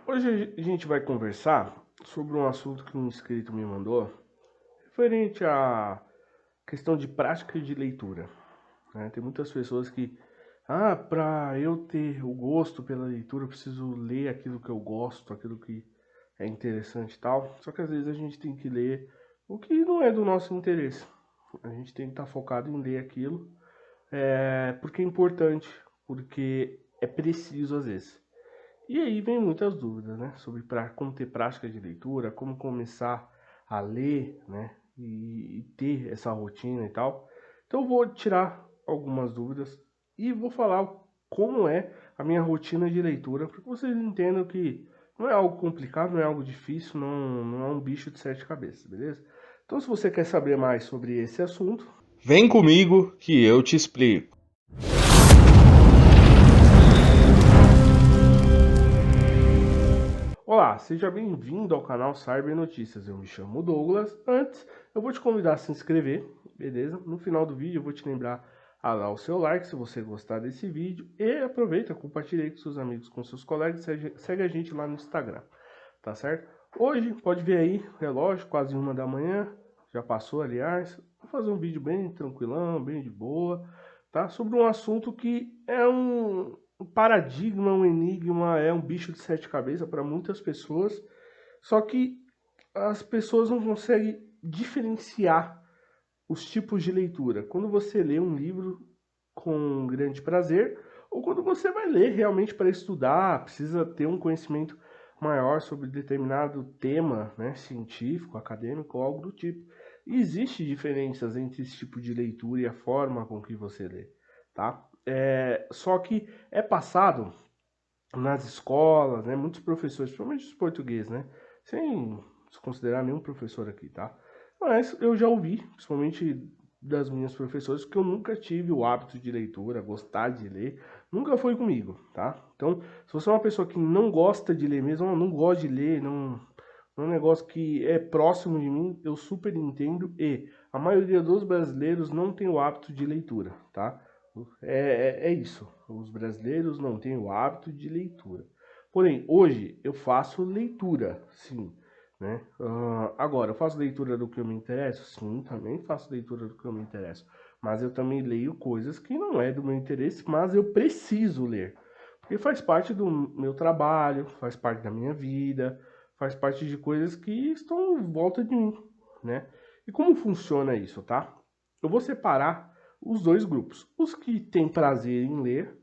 Hoje a gente vai conversar sobre um assunto que um inscrito me mandou, referente à questão de prática de leitura, né? Tem muitas pessoas que, para eu ter o gosto pela leitura, eu preciso ler aquilo que eu gosto, aquilo que é interessante e tal. Só que às vezes a gente tem que ler o que não é do nosso interesse. A gente tem que estar focado em ler aquilo, porque é importante, porque é preciso às vezes. E aí vem muitas dúvidas, né? Sobre como ter prática de leitura, como começar a ler, né? E ter essa rotina e tal. Então eu vou tirar algumas dúvidas e vou falar como é a minha rotina de leitura, para que vocês entendam que não é algo complicado, não é algo difícil, não é um bicho de sete cabeças, beleza? Então se você quer saber mais sobre esse assunto, vem comigo que eu te explico. Olá, seja bem-vindo ao canal Cyber Notícias. Eu me chamo Douglas. Antes, eu vou te convidar a se inscrever, beleza? No final do vídeo, eu vou te lembrar a dar o seu like se você gostar desse vídeo e aproveita, compartilha aí com seus amigos, com seus colegas, segue a gente lá no Instagram, tá certo? Hoje, pode ver aí, relógio, quase 1 da manhã, já passou, aliás. Vou fazer um vídeo bem tranquilão, bem de boa, tá? Sobre um assunto que é um paradigma, um enigma, é um bicho de sete cabeças para muitas pessoas, só que as pessoas não conseguem diferenciar os tipos de leitura. Quando você lê um livro com grande prazer, ou quando você vai ler realmente para estudar, precisa ter um conhecimento maior sobre determinado tema, né, científico, acadêmico ou algo do tipo. E existe diferenças entre esse tipo de leitura e a forma com que você lê, tá? Só que é passado nas escolas, né? Muitos professores, principalmente os portugueses, né? Sem desconsiderar nenhum professor aqui, tá? Mas eu já ouvi, principalmente das minhas professoras, que eu nunca tive o hábito de leitura, gostar de ler, nunca foi comigo, tá? Então, se você é uma pessoa que não gosta de ler mesmo, não gosta de ler, não é um negócio que é próximo de mim, eu super entendo e a maioria dos brasileiros não tem o hábito de leitura, tá? É isso. Os brasileiros não têm o hábito de leitura. Porém, hoje eu faço leitura, sim. Né? Agora, eu faço leitura do que eu me interesso? Sim, também faço leitura do que eu me interesso. Mas eu também leio coisas que não é do meu interesse, mas eu preciso ler. Porque faz parte do meu trabalho, faz parte da minha vida, faz parte de coisas que estão em volta de mim, né? E como funciona isso, tá? Eu vou separar os dois grupos. Os que têm prazer em ler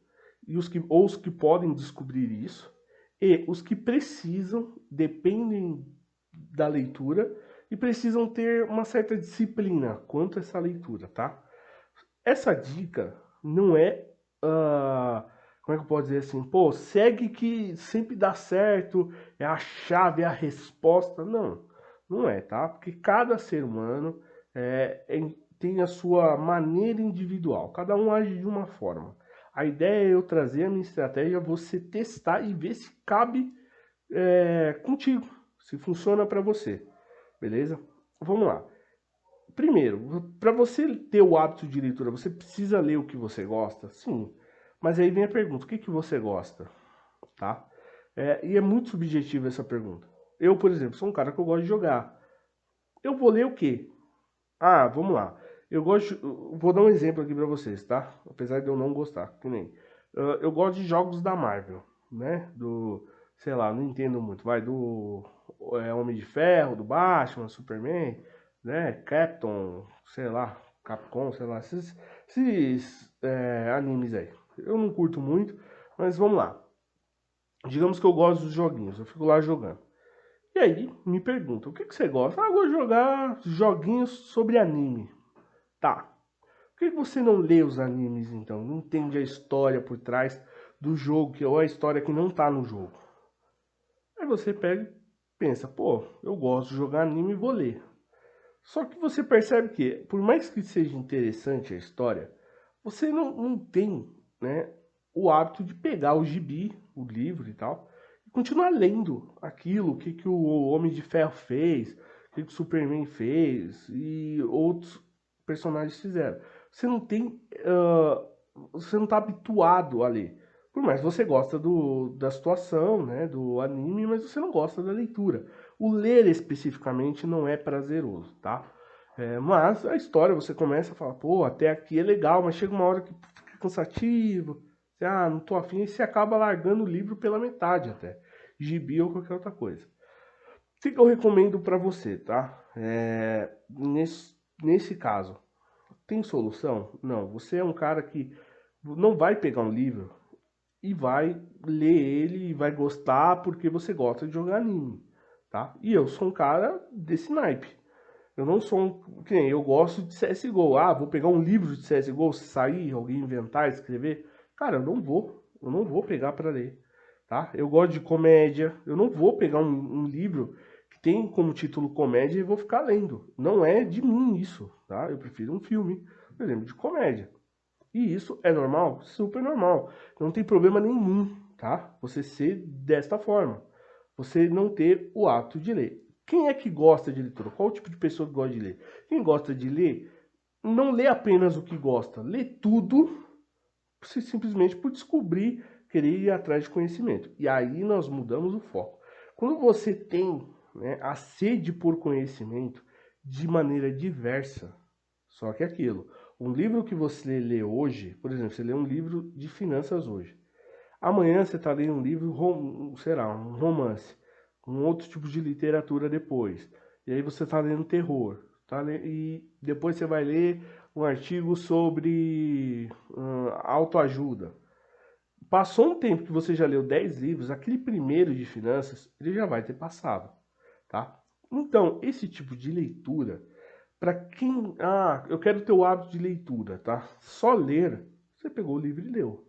e os que podem descobrir isso, e os que precisam, dependem da leitura e precisam ter uma certa disciplina quanto a essa leitura, tá? Essa dica não é, como é que eu posso dizer assim, pô, segue que sempre dá certo, é a chave, é a resposta. Não, não é, tá? Porque cada ser humano tem a sua maneira individual, cada um age de uma forma. A ideia é eu trazer a minha estratégia, você testar e ver se cabe contigo, se funciona para você, beleza? Vamos lá. Primeiro, para você ter o hábito de leitura, você precisa ler o que você gosta? Sim. Mas aí vem a pergunta: o que você gosta? Tá? E é muito subjetiva essa pergunta. Eu, por exemplo, sou um cara que eu gosto de jogar. Eu vou ler o quê? Vamos lá. Vou dar um exemplo aqui para vocês, tá? Apesar de eu não gostar, que nem. Eu gosto de jogos da Marvel, né? Sei lá, não entendo muito. Vai do Homem de Ferro, do Batman, Superman, né? Captain, sei lá, Capcom, sei lá, esses animes aí. Eu não curto muito, mas vamos lá. Digamos que eu gosto dos joguinhos, eu fico lá jogando. E aí, me pergunta, o que você gosta? Eu gosto de jogar joguinhos sobre anime. Tá. Por que você não lê os animes então? Não entende a história por trás do jogo, ou a história que não tá no jogo? Aí você pega e pensa, pô, eu gosto de jogar anime e vou ler. Só que você percebe que, por mais que seja interessante a história, você não tem, né, o hábito de pegar o gibi, o livro e tal, e continuar lendo aquilo, o que o Homem de Ferro fez, o que o Superman fez e outros personagens fizeram. Você não tem, você não está habituado a ler. Por mais que você gosta da situação, né, do anime, mas você não gosta da leitura. O ler especificamente não é prazeroso, tá? Mas a história você começa a falar, pô, até aqui é legal, mas chega uma hora que fica cansativo, você, não tô afim, e você acaba largando o livro pela metade até, gibi ou qualquer outra coisa. O que eu recomendo para você, tá? Nesse caso, tem solução? Não, você é um cara que não vai pegar um livro e vai ler ele e vai gostar porque você gosta de jogar anime, tá? E eu sou um cara desse naipe. Eu não sou que nem eu gosto de CSGO. Vou pegar um livro de CSGO, sair, alguém inventar, escrever. Cara, eu não vou. Eu não vou pegar para ler, tá? Eu gosto de comédia. Eu não vou pegar um livro que tem como título comédia e vou ficar lendo. Não é de mim isso, tá? Eu prefiro um filme, por exemplo, de comédia. E isso é normal? Super normal. Não tem problema nenhum, tá? Você ser desta forma. Você não ter o hábito de ler. Quem é que gosta de leitura? Qual o tipo de pessoa que gosta de ler? Quem gosta de ler, não lê apenas o que gosta. Lê tudo, simplesmente por descobrir, querer ir atrás de conhecimento. E aí nós mudamos o foco. Quando você tem, né, a sede por conhecimento de maneira diversa, só que aquilo, um livro que você lê hoje, por exemplo, você lê um livro de finanças hoje. Amanhã você está lendo um livro, sei lá, um romance, um outro tipo de literatura depois. E aí você está lendo terror. E depois você vai ler um artigo sobre autoajuda. Passou um tempo que você já leu 10 livros, aquele primeiro de finanças, ele já vai ter passado, tá? Então, esse tipo de leitura, para quem, eu quero ter o hábito de leitura, tá? Só ler, você pegou o livro e leu.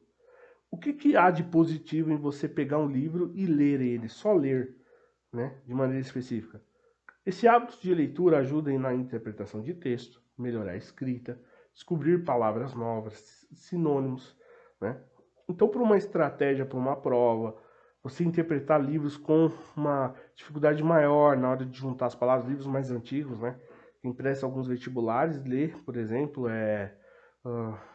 O que há de positivo em você pegar um livro e ler ele, só ler, né, de maneira específica? Esse hábito de leitura ajuda na interpretação de texto, melhorar a escrita, descobrir palavras novas, sinônimos, né? Então, para uma estratégia, para uma prova, você interpretar livros com uma dificuldade maior na hora de juntar as palavras, livros mais antigos, né? Quem presta alguns vestibulares, ler, por exemplo,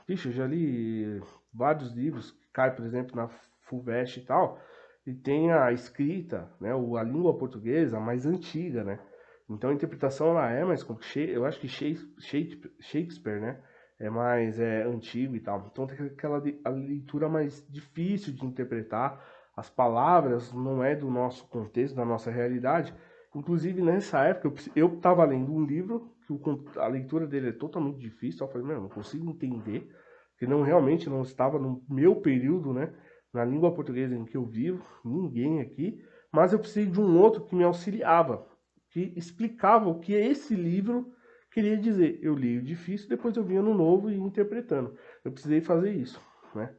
eu já li vários livros que caem, por exemplo, na FUVEST e tal, e tem a escrita, né, a língua portuguesa mais antiga, né? Então a interpretação ela é mais complicada. Eu acho que Shakespeare, né, é mais antigo e tal. Então tem aquela a leitura mais difícil de interpretar. As palavras não é do nosso contexto, da nossa realidade. Inclusive nessa época eu estava lendo um livro que a leitura dele é totalmente difícil. Eu falei, meu, não consigo entender, porque não realmente não estava no meu período, né, na língua portuguesa em que eu vivo, ninguém aqui. Mas eu precisei de um outro que me auxiliava, que explicava o que esse livro queria dizer. Eu li o difícil, depois eu vinha no novo e ia interpretando. Eu precisei fazer isso, né,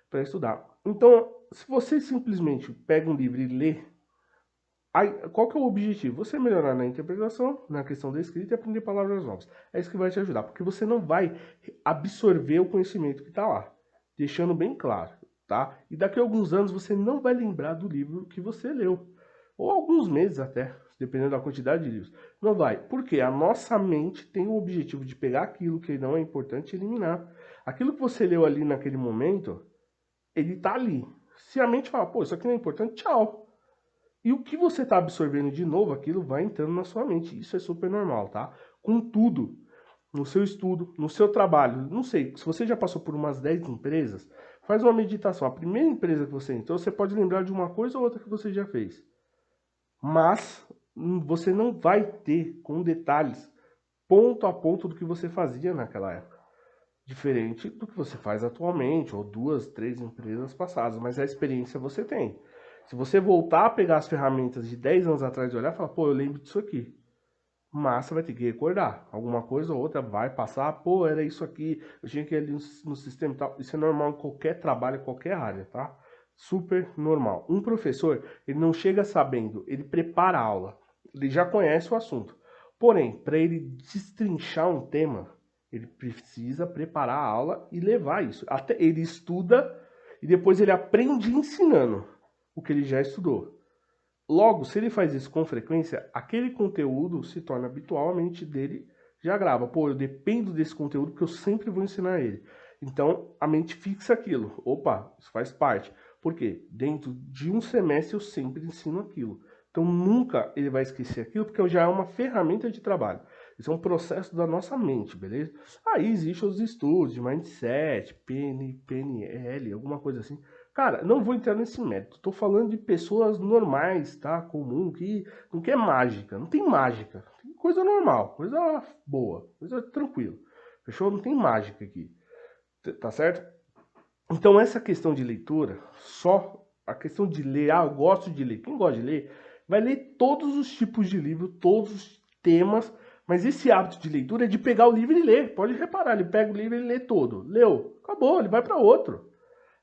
para estudar. Então, se você simplesmente pega um livro e lê, aí, qual que é o objetivo? Você melhorar na interpretação, na questão da escrita e aprender palavras novas. É isso que vai te ajudar, porque você não vai absorver o conhecimento que está lá, deixando bem claro, tá? E daqui a alguns anos você não vai lembrar do livro que você leu, ou alguns meses até, dependendo da quantidade de livros. Não vai, porque a nossa mente tem o objetivo de pegar aquilo que não é importante e eliminar. Aquilo que você leu ali naquele momento, ele tá ali. Se a mente fala, pô, isso aqui não é importante, tchau. E o que você está absorvendo de novo, aquilo vai entrando na sua mente. Isso é super normal, tá? Contudo, no seu estudo, no seu trabalho, não sei, se você já passou por umas 10 empresas, faz uma meditação. A primeira empresa que você entrou, você pode lembrar de uma coisa ou outra que você já fez. Mas você não vai ter com detalhes, ponto a ponto do que você fazia naquela época. Diferente do que você faz atualmente, ou 2, 3 empresas passadas, mas a experiência você tem. Se você voltar a pegar as ferramentas de 10 anos atrás e olhar, fala, pô, eu lembro disso aqui. Mas você vai ter que recordar. Alguma coisa ou outra vai passar, pô, era isso aqui, eu tinha que ir ali no sistema e tal. Isso é normal em qualquer trabalho, em qualquer área, tá? Super normal. Um professor, ele não chega sabendo, ele prepara a aula, ele já conhece o assunto. Porém, para ele destrinchar um tema, ele precisa preparar a aula e levar isso. Até ele estuda e depois ele aprende ensinando o que ele já estudou. Logo, se ele faz isso com frequência, aquele conteúdo se torna habitual, a mente dele já grava. Pô, eu dependo desse conteúdo porque eu sempre vou ensinar ele. Então, a mente fixa aquilo. Opa, isso faz parte. Por quê? Dentro de um semestre eu sempre ensino aquilo. Então nunca ele vai esquecer aquilo, porque já é uma ferramenta de trabalho. Isso é um processo da nossa mente, beleza? Aí existem os estudos de mindset, PNL, alguma coisa assim. Cara, não vou entrar nesse método. Tô falando de pessoas normais, tá? Comum, que não quer mágica. Não tem mágica. Tem coisa normal, coisa boa, coisa tranquila. Fechou? Não tem mágica aqui. Tá certo? Então essa questão de leitura, só a questão de ler, eu gosto de ler. Quem gosta de ler, vai ler todos os tipos de livro, todos os temas, mas esse hábito de leitura é de pegar o livro e ler. Pode reparar, ele pega o livro e lê todo. Leu, acabou, ele vai para outro.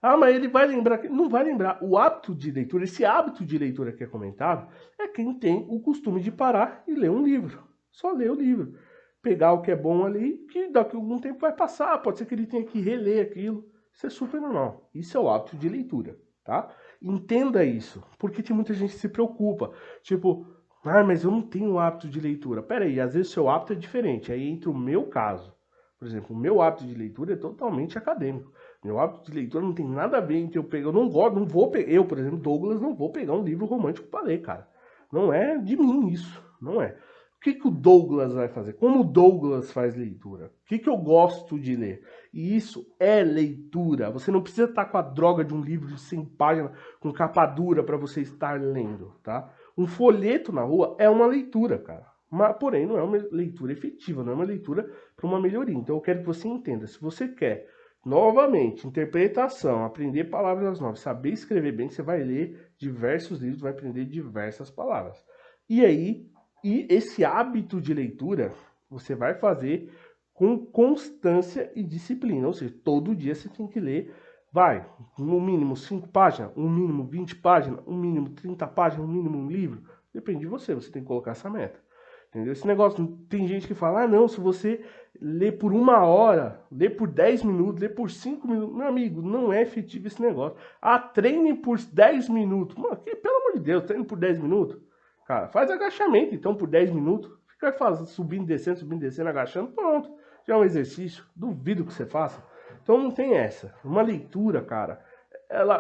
Ah, mas ele vai lembrar, não vai lembrar. O hábito de leitura, esse hábito de leitura que é comentado, é quem tem o costume de parar e ler um livro. Só ler o livro. Pegar o que é bom ali, que daqui a algum tempo vai passar. Pode ser que ele tenha que reler aquilo. Isso é super normal. Isso é o hábito de leitura, tá? Entenda isso, porque tem muita gente que se preocupa. Tipo, ah, mas eu não tenho hábito de leitura. Pera aí, às vezes o seu hábito é diferente. Aí entra o meu caso. Por exemplo, o meu hábito de leitura é totalmente acadêmico. Meu hábito de leitura não tem nada a ver entre eu pegar. Eu não gosto, não vou pegar. Eu, por exemplo, Douglas, não vou pegar um livro romântico para ler, cara. Não é de mim isso. Não é. O que o Douglas vai fazer? Como o Douglas faz leitura? O que eu gosto de ler? E isso é leitura. Você não precisa estar com a droga de um livro de 100 páginas, com capa dura para você estar lendo, tá? Um folheto na rua é uma leitura, cara. Mas, porém, não é uma leitura efetiva, não é uma leitura para uma melhoria. Então, eu quero que você entenda. Se você quer, novamente, interpretação, aprender palavras novas, saber escrever bem, você vai ler diversos livros, vai aprender diversas palavras. E aí, esse hábito de leitura, você vai fazer com constância e disciplina. Ou seja, todo dia você tem que ler, vai, no mínimo 5 páginas, no mínimo 20 páginas, no mínimo 30 páginas, no mínimo um livro. Depende de você, você tem que colocar essa meta. Entendeu? Esse negócio, tem gente que fala, ah não, se você lê por 1 hora, lê por 10 minutos, lê por 5 minutos, meu amigo, não é efetivo esse negócio. Ah, treine por 10 minutos. Mano, pelo amor de Deus, treine por 10 minutos. Cara, faz agachamento então por 10 minutos. Fica fazendo, subindo, descendo, agachando, pronto. Já é um exercício, duvido que você faça. Então não tem essa. Uma leitura, cara,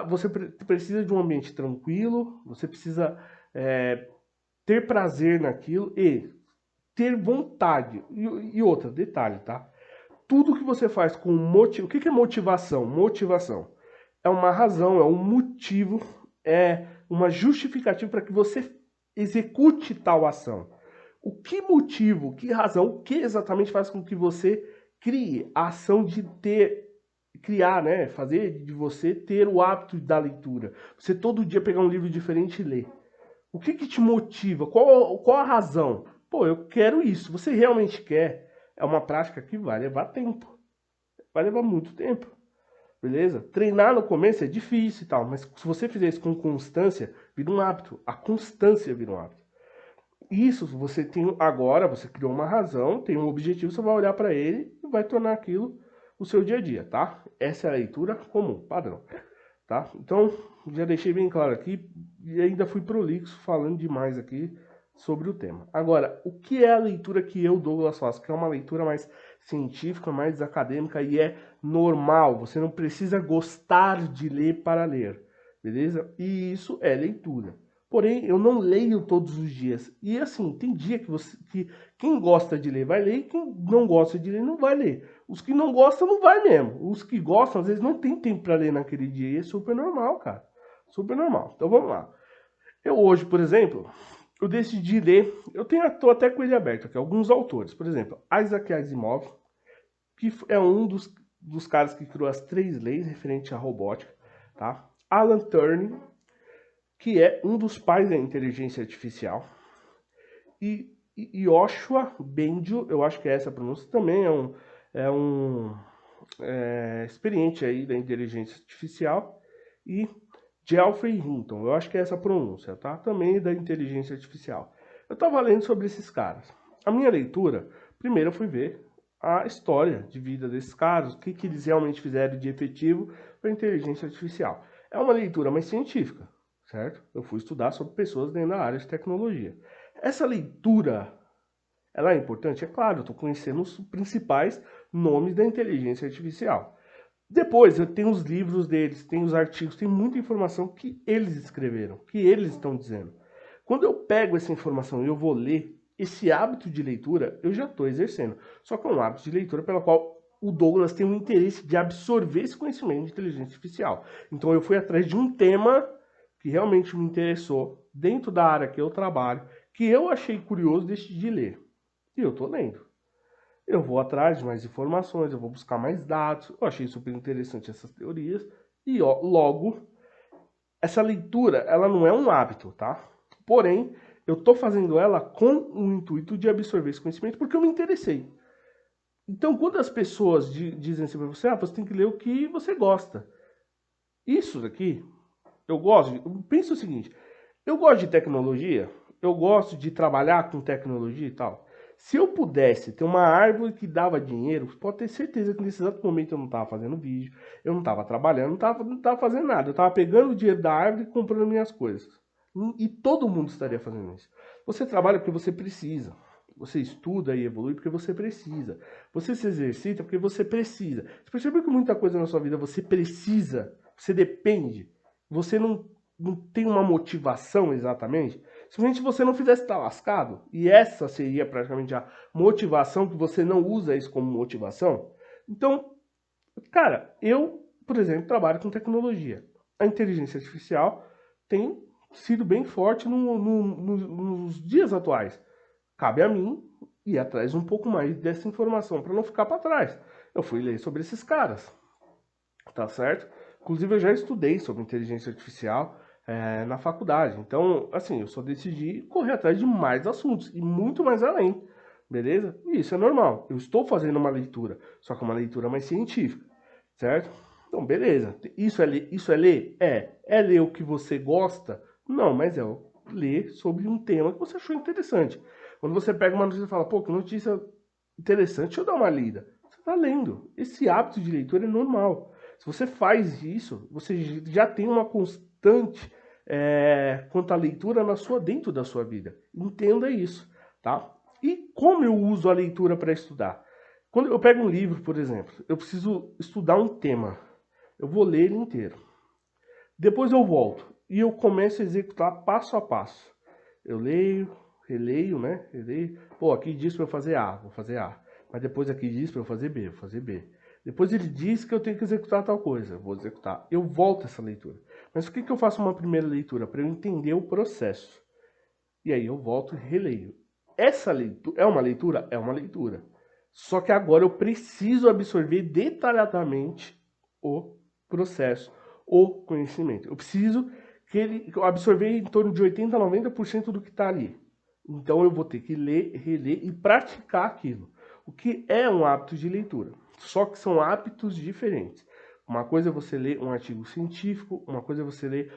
você precisa de um ambiente tranquilo, você precisa ter prazer naquilo e ter vontade. E outra, detalhe, tá? Tudo que você faz com motivo. O que é motivação? Motivação é uma razão, é um motivo, é uma justificativa para que você execute tal ação. O que motivo, que razão, o que exatamente faz com que você crie a ação de criar, né? Fazer de você ter o hábito da leitura. Você todo dia pegar um livro diferente e ler. O que te motiva? Qual a razão? Pô, eu quero isso. Você realmente quer? É uma prática que vai levar tempo. Vai levar muito tempo. Beleza? Treinar no começo é difícil e tal, mas se você fizer isso com constância, vira um hábito. A constância vira um hábito. Isso você tem agora, você criou uma razão, tem um objetivo, você vai olhar para ele e vai tornar aquilo o seu dia a dia, tá? Essa é a leitura comum, padrão, tá? Então, já deixei bem claro aqui e ainda fui prolixo falando demais aqui sobre o tema. Agora, o que é a leitura que eu, Douglas, faço? Que é uma leitura mais científica, mais acadêmica e é normal. Você não precisa gostar de ler para ler, beleza? E isso é leitura. Porém, eu não leio todos os dias. E assim, tem dia que quem gosta de ler vai ler e quem não gosta de ler não vai ler. Os que não gostam não vai mesmo. Os que gostam, às vezes, não tem tempo para ler naquele dia. E é super normal, cara. Super normal. Então vamos lá. Eu hoje, por exemplo, eu decidi ler, tô até com ele aberto aqui, alguns autores. Por exemplo, Isaac Asimov, que é um dos caras que criou as 3 leis referentes à robótica, tá? Alan Turing, que é um dos pais da inteligência artificial. E Yoshua Bengio, eu acho que é essa a pronúncia, também é um experiente aí da inteligência artificial. E Geoffrey Hinton, eu acho que é essa a pronúncia, tá? Também da inteligência artificial. Eu estava lendo sobre esses caras. A minha leitura, primeiro eu fui ver a história de vida desses caras, o que eles realmente fizeram de efetivo para a inteligência artificial. É uma leitura mais científica, certo? Eu fui estudar sobre pessoas dentro da área de tecnologia. Essa leitura, ela é importante? É claro, eu estou conhecendo os principais nomes da inteligência artificial. Depois, eu tenho os livros deles, tem os artigos, tem muita informação que eles escreveram, que eles estão dizendo. Quando eu pego essa informação e eu vou ler, esse hábito de leitura eu já estou exercendo. Só que é um hábito de leitura pelo qual o Douglas tem um interesse de absorver esse conhecimento de inteligência artificial. Então eu fui atrás de um tema que realmente me interessou dentro da área que eu trabalho, que eu achei curioso, decidi ler. E eu estou lendo. Eu vou atrás de mais informações, eu vou buscar mais dados. Eu achei super interessante essas teorias. E ó, logo, essa leitura, ela não é um hábito, tá? Porém, eu tô fazendo ela com o intuito de absorver esse conhecimento porque eu me interessei. Então, quando as pessoas dizem assim pra você, você tem que ler o que você gosta. Isso daqui, eu gosto, pensa o seguinte, eu gosto de tecnologia, eu gosto de trabalhar com tecnologia e tal. Se eu pudesse ter uma árvore que dava dinheiro, pode ter certeza que nesse exato momento eu não estava fazendo vídeo, eu não estava trabalhando, não estava fazendo nada. Eu estava pegando o dinheiro da árvore e comprando minhas coisas. E todo mundo estaria fazendo isso. Você trabalha porque você precisa. Você estuda e evolui porque você precisa. Você se exercita porque você precisa. Você percebeu que muita coisa na sua vida você precisa, você depende. Você não tem uma motivação exatamente. Simplesmente você não fizesse estar lascado. E essa seria praticamente a motivação, que você não usa isso como motivação. Então, cara, eu, por exemplo, trabalho com tecnologia. A inteligência artificial tem sido bem forte nos dias atuais. Cabe a mim ir atrás um pouco mais dessa informação para não ficar para trás. Eu fui ler sobre esses caras, tá certo? Inclusive eu já estudei sobre inteligência artificial na faculdade. Então, assim, eu só decidi correr atrás de mais assuntos e muito mais além, beleza? E isso é normal. Eu estou fazendo uma leitura, só que uma leitura mais científica, certo? Então, beleza. Isso é ler? É. É ler o que você gosta? Não, mas é ler sobre um tema que você achou interessante. Quando você pega uma notícia e fala, pô, que notícia interessante, deixa eu dar uma lida. Você está lendo. Esse hábito de leitura é normal. Se você faz isso, você já tem uma constante quanto à leitura dentro da sua vida. Entenda isso, tá? E como eu uso a leitura para estudar? Quando eu pego um livro, por exemplo, eu preciso estudar um tema. Eu vou ler ele inteiro. Depois eu volto e eu começo a executar passo a passo. Eu leio, releio, né? Releio. Pô, aqui diz para eu fazer A, vou fazer A. Mas depois aqui diz para eu fazer B, vou fazer B. Depois ele diz que eu tenho que executar tal coisa, vou executar. Eu volto essa leitura. Mas por que eu faço uma primeira leitura? Para eu entender o processo. E aí eu volto e releio. Essa leitura é uma leitura? É uma leitura. Só que agora eu preciso absorver detalhadamente o processo, o conhecimento. Eu preciso que eu absorver em torno de 80 a 90% do que está ali. Então eu vou ter que ler, reler e praticar aquilo. O que é um hábito de leitura. Só que são hábitos diferentes. Uma coisa é você ler um artigo científico, uma coisa é você ler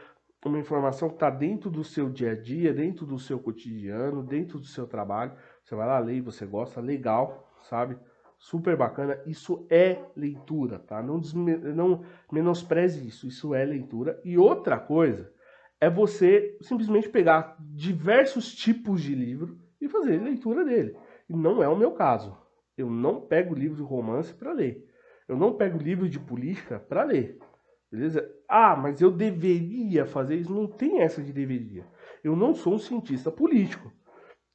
uma informação que está dentro do seu dia a dia, dentro do seu cotidiano, dentro do seu trabalho. Você vai lá ler, você gosta, legal, sabe? Super bacana. Isso é leitura, tá? Não menospreze isso. Isso é leitura. E outra coisa é você simplesmente pegar diversos tipos de livro e fazer leitura dele. E não é o meu caso. Eu não pego livro de romance para ler. Eu não pego livro de política para ler. Beleza? Ah, mas eu deveria fazer isso. Não tem essa de deveria. Eu não sou um cientista político.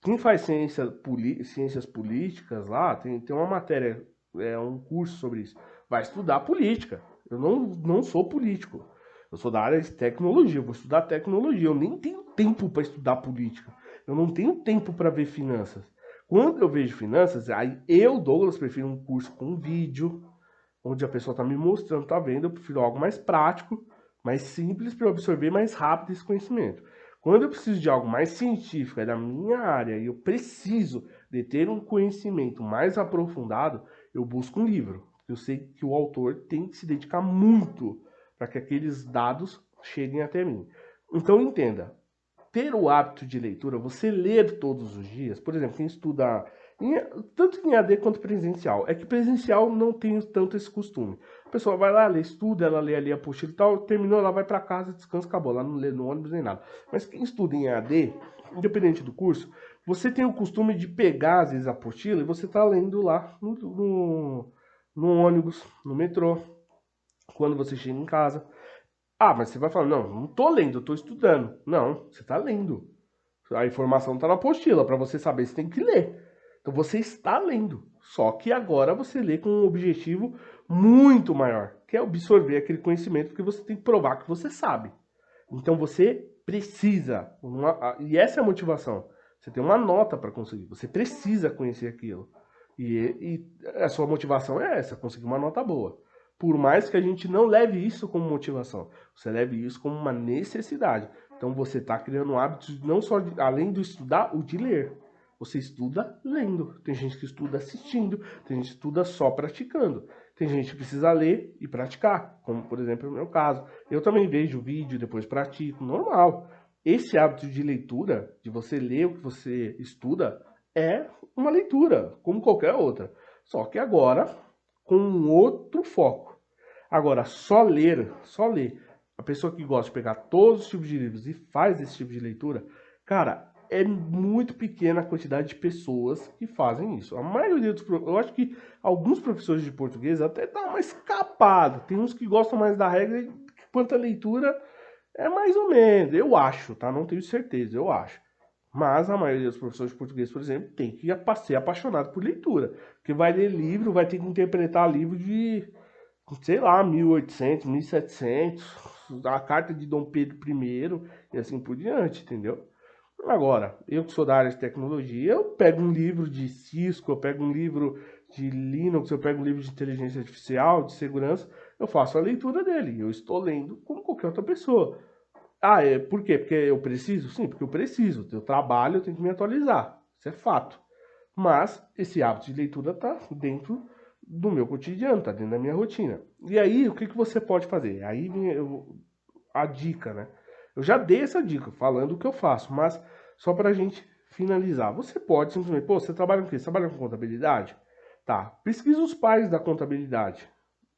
Quem faz ciências políticas lá, tem uma matéria, um curso sobre isso. Vai estudar política. Eu não sou político. Eu sou da área de tecnologia. Eu vou estudar tecnologia. Eu nem tenho tempo para estudar política. Eu não tenho tempo para ver finanças. Quando eu vejo finanças, aí eu, Douglas, prefiro um curso com vídeo, onde a pessoa está me mostrando, está vendo, eu prefiro algo mais prático, mais simples, para eu absorver mais rápido esse conhecimento. Quando eu preciso de algo mais científico, é da minha área, e eu preciso de ter um conhecimento mais aprofundado, eu busco um livro. Eu sei que o autor tem que se dedicar muito para que aqueles dados cheguem até mim. Então entenda, ter o hábito de leitura, você ler todos os dias, por exemplo, quem estuda tanto em AD quanto presencial, é que presencial não tem tanto esse costume. A pessoa vai lá, lê, estuda, ela lê ali a apostila e tal, terminou, ela vai para casa, descansa, acabou, ela não lê no ônibus nem nada. Mas quem estuda em AD, independente do curso, você tem o costume de pegar, às vezes, a apostila e você tá lendo lá no ônibus, no metrô. quando você chega em casa. Ah, mas você vai falar, não, não tô lendo, eu tô estudando. Não, você tá lendo. A informação tá na apostila, para você saber, você tem que ler. Então você está lendo. Só que agora você lê com um objetivo muito maior, que é absorver aquele conhecimento, porque você tem que provar que você sabe. Então você precisa, e essa é a motivação. Você tem uma nota para conseguir, você precisa conhecer aquilo. E a sua motivação é essa, conseguir uma nota boa. Por mais que a gente não leve isso como motivação, você leve isso como uma necessidade. Então você está criando um hábito não só de, além do estudar, o de ler. Você estuda lendo. Tem gente que estuda assistindo, tem gente que estuda só praticando. Tem gente que precisa ler e praticar, como por exemplo no meu caso. Eu também vejo vídeo, depois pratico, normal. Esse hábito de leitura, de você ler o que você estuda, é uma leitura, como qualquer outra. Só que agora com um outro foco. Agora, só ler. A pessoa que gosta de pegar todos os tipos de livros e faz esse tipo de leitura, cara, é muito pequena a quantidade de pessoas que fazem isso. A maioria dos, eu acho que alguns professores de português até dá uma escapada. Tem uns que gostam mais da regra, e quanto à leitura é mais ou menos, eu acho, tá? Não tenho certeza, eu acho. Mas a maioria dos professores de português, por exemplo, tem que ser apaixonado por leitura. Porque vai ler livro, vai ter que interpretar livro de, sei lá, 1800, 1700, a carta de Dom Pedro I e assim por diante, entendeu? Agora, eu que sou da área de tecnologia, eu pego um livro de Cisco, eu pego um livro de Linux, eu pego um livro de inteligência artificial, de segurança, eu faço a leitura dele. Eu estou lendo como qualquer outra pessoa. Ah, por quê? Porque eu preciso? Sim, porque eu preciso. Eu trabalho, eu tenho que me atualizar. Isso é fato. Mas esse hábito de leitura está dentro do meu cotidiano, está dentro da minha rotina. E aí, o que você pode fazer? Aí vem a dica, né? Eu já dei essa dica, falando o que eu faço, mas só para a gente finalizar. Você pode simplesmente, pô, você trabalha com o quê? Você trabalha com contabilidade? Tá, pesquisa os pais da contabilidade.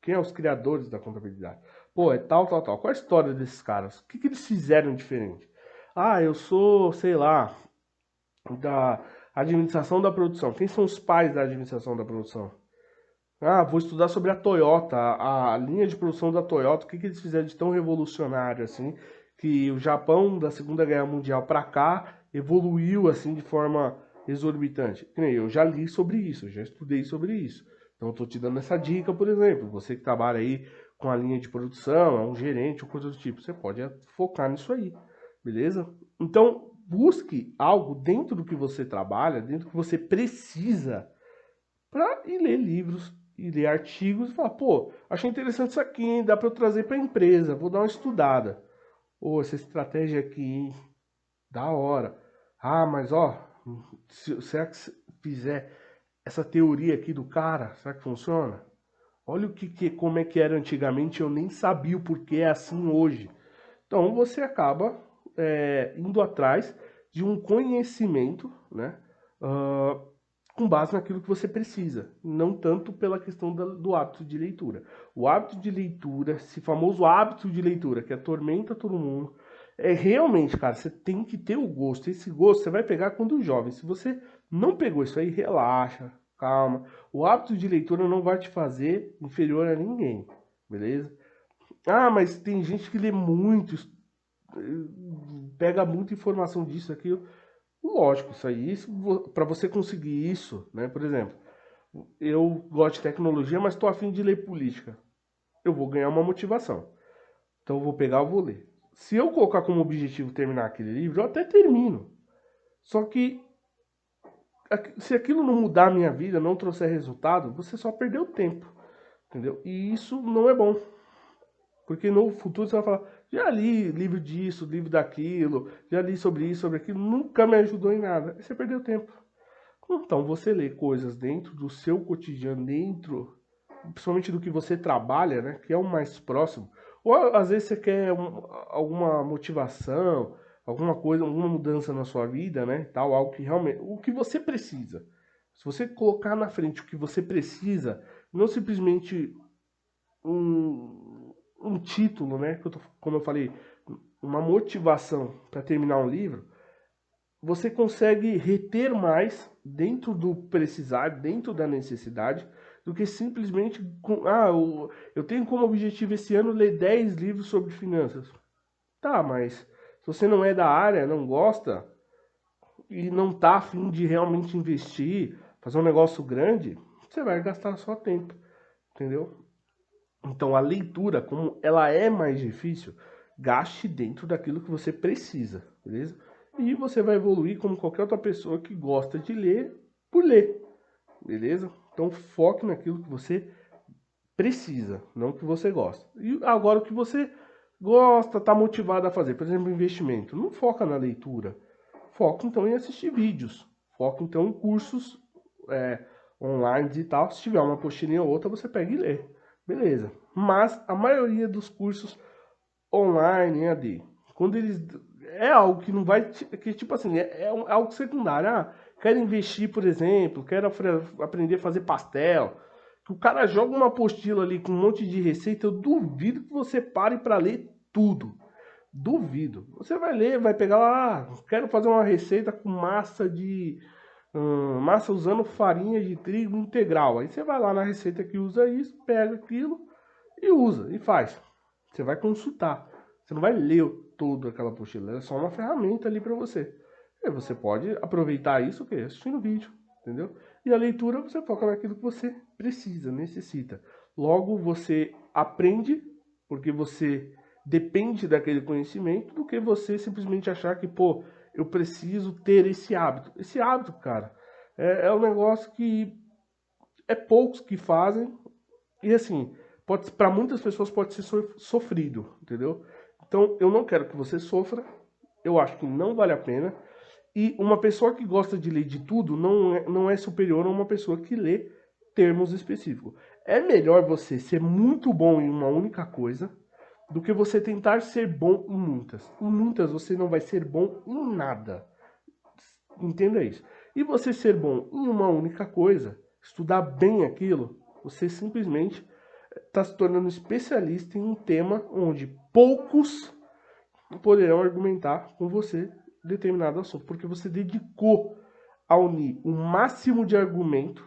Quem é os criadores da contabilidade? Pô, é tal, tal, tal. Qual a história desses caras? O que, que eles fizeram diferente? Ah, eu sou, sei lá, da administração da produção. Quem são os pais da administração da produção? Ah, vou estudar sobre a Toyota, a linha de produção da Toyota. O que, que eles fizeram de tão revolucionário assim, que o Japão da Segunda Guerra Mundial para cá evoluiu assim de forma exorbitante. Eu já li sobre isso, eu já estudei sobre isso. Então, estou te dando essa dica, por exemplo. Você que trabalha aí com a linha de produção, é um gerente ou coisa do tipo, você pode focar nisso aí, beleza? Então, busque algo dentro do que você trabalha, dentro do que você precisa, para ir ler livros e ler artigos e falar, pô, achei interessante isso aqui, hein? Dá para eu trazer para a empresa, vou dar uma estudada. Ou essa estratégia aqui, hein? Da hora. Ah, mas ó, será que se fizer essa teoria aqui do cara, será que funciona? Olha como é que era antigamente, eu nem sabia o porquê é assim hoje. Então você acaba indo atrás de um conhecimento, né? ah, com base naquilo que você precisa, não tanto pela questão do hábito de leitura. O hábito de leitura, esse famoso hábito de leitura que atormenta todo mundo, é realmente, cara, você tem que ter o gosto. Esse gosto você vai pegar quando jovem. Se você não pegou isso aí, relaxa, calma. O hábito de leitura não vai te fazer inferior a ninguém, beleza? Ah, mas tem gente que lê muito, pega muita informação disso, aquilo. Lógico, isso aí, para você conseguir isso, né? Por exemplo, eu gosto de tecnologia, mas estou afim de ler política. Eu vou ganhar uma motivação. Então eu vou pegar, eu vou ler. Se eu colocar como objetivo terminar aquele livro, eu até termino. Só que se aquilo não mudar a minha vida, não trouxer resultado, você só perdeu tempo, entendeu? E isso não é bom. Porque no futuro você vai falar, já li livro disso, livro daquilo, já li sobre isso, sobre aquilo, nunca me ajudou em nada. Aí você perdeu tempo. Então você lê coisas dentro do seu cotidiano, dentro, principalmente do que você trabalha, né? Que é o mais próximo. Ou às vezes você quer alguma motivação, alguma coisa, alguma mudança na sua vida, né? Tal, algo que realmente, o que você precisa. Se você colocar na frente o que você precisa, não simplesmente um título, né? Como eu falei, uma motivação para terminar um livro, você consegue reter mais dentro do precisar, dentro da necessidade, do que simplesmente, eu tenho como objetivo esse ano ler 10 livros sobre finanças. Tá, mas se você não é da área, não gosta e não tá a fim de realmente investir, fazer um negócio grande, você vai gastar só tempo, entendeu? Então a leitura, como ela é mais difícil, gaste dentro daquilo que você precisa, beleza? E você vai evoluir como qualquer outra pessoa que gosta de ler por ler, beleza? Então foque naquilo que você precisa, não que você gosta. E agora o que você gosta, está motivado a fazer, por exemplo, investimento, não foca na leitura, foca então em assistir vídeos, foca então em cursos online e tal. Se tiver uma apostilinha ou outra, você pega e lê, beleza. Mas a maioria dos cursos online, EAD, quando eles é algo que não vai, que tipo assim, algo secundário. Ah, quero investir, por exemplo, quero aprender a fazer pastel. Que o cara joga uma apostila ali com um monte de receita, eu duvido que você pare para ler tudo. Duvido. Você vai ler, vai pegar lá, quero fazer uma receita com massa usando farinha de trigo integral. Aí você vai lá na receita que usa isso, pega aquilo e usa e faz. Você vai consultar. Você não vai ler toda aquela apostila, é só uma ferramenta ali para você. E você pode aproveitar isso o quê? Assistindo vídeo, entendeu? E a leitura você foca naquilo que você precisa, necessita. Logo você aprende porque você depende daquele conhecimento do que você simplesmente achar que, pô, eu preciso ter esse hábito. Esse hábito, cara, é um negócio que é poucos que fazem e assim, pode para muitas pessoas pode ser sofrido, entendeu? Então, eu não quero que você sofra. Eu acho que não vale a pena. E uma pessoa que gosta de ler de tudo não é superior a uma pessoa que lê termos específicos. É melhor você ser muito bom em uma única coisa do que você tentar ser bom em muitas. Em muitas você não vai ser bom em nada. Entenda isso. E você ser bom em uma única coisa, estudar bem aquilo, você simplesmente está se tornando especialista em um tema onde poucos poderão argumentar com você determinado assunto, porque você dedicou a unir o máximo de argumento,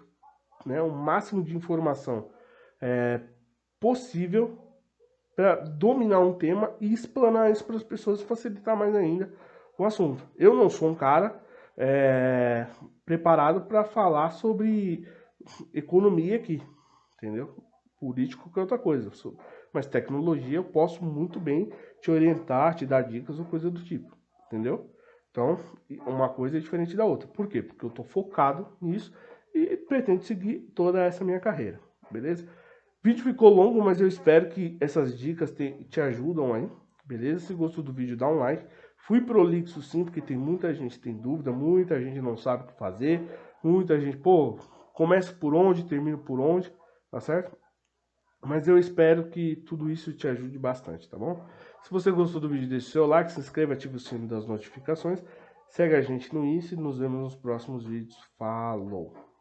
né, o máximo de informação possível para dominar um tema e explanar isso para as pessoas e facilitar mais ainda o assunto. Eu não sou um cara preparado para falar sobre economia aqui, entendeu? Político que é outra coisa. Mas tecnologia eu posso muito bem te orientar, te dar dicas ou coisa do tipo, entendeu? Então, uma coisa é diferente da outra. Por quê? Porque eu estou focado nisso e pretendo seguir toda essa minha carreira, beleza? O vídeo ficou longo, mas eu espero que essas dicas te ajudam aí, beleza? Se gostou do vídeo, dá um like. Fui prolixo sim, porque tem muita gente que tem dúvida, muita gente não sabe o que fazer, muita gente, pô, começo por onde, termino por onde, tá certo? Mas eu espero que tudo isso te ajude bastante, tá bom? Se você gostou do vídeo, deixe seu like, se inscreva, ative o sino das notificações, segue a gente no Insta e nos vemos nos próximos vídeos. Falou!